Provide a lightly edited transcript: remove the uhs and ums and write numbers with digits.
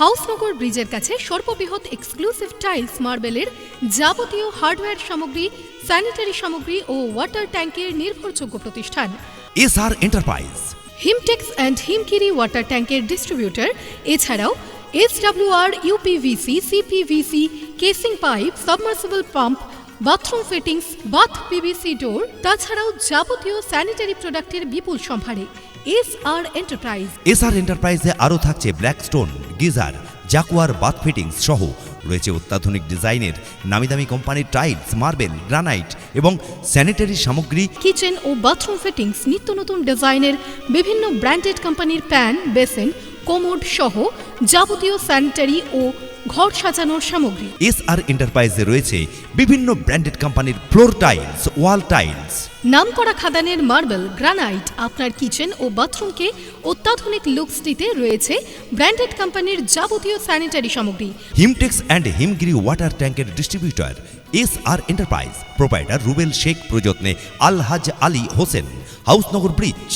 হাউসনগর ব্রিজের কাছে সর্ববৃহৎ এক্সক্লুসিভ টাইলস মার্বেলের যাবতীয় হার্ডওয়্যার সামগ্রী, স্যানিটারি সামগ্রী ও ওয়াটার ট্যাঙ্কের নির্ভরযোগ্য প্রতিষ্ঠান SR enterprise, Himtex and Himgiri water ট্যাঙ্কের ডিস্ট্রিবিউটর। এছাড়াও SWR, UPVC, CPVC, casing pipe, submersible pump, bathroom fittings, bath PVC door, তাছাড়াও যাবতীয় স্যানিটারি প্রোডাক্টের বিপুল সম্ভারে এসআর এন্টারপ্রাইজ। এসআর এন্টারপ্রাইজে আরও থাকছে Blackstone, geyser, Jaquar bath fittings সহ রয়েছে অত্যাধুনিক ডিজাইনের নামিদামি কোম্পানির টাইলস, মার্বেল, গ্রানাইট এবং স্যানিটারি সামগ্রী, কিচেন ও বাথরুম ফিটিংস, নিত্য নতুন ডিজাইনের বিভিন্ন ব্র্যান্ডেড কোম্পানির প্যান, বেসিন, কোমোড সহ যাবতীয় স্যানিটারি ও ঘর সাজানোর সামগ্রী। এসআর এন্টারপ্রাইজে রয়েছে বিভিন্ন ব্র্যান্ডেড কোম্পানির ফ্লোর টাইলস, ওয়াল টাইলস, নামকরা খাদানের মার্বেল, গ্রানাইট। আপনার কিচেন ও বাথরুমকে অত্যাধুনিক লুকস দিতে রয়েছে ব্র্যান্ডেড কোম্পানির যাবতীয় স্যানিটারি সামগ্রী। হিমটেক্স অ্যান্ড হিমগিরি ওয়াটার ট্যাঙ্কের distributor SR enterprise, proprietor Rubel Sheikh, প্রযত্নে আলহাজ আলী হোসেন, হাউসনগর ব্রিজ।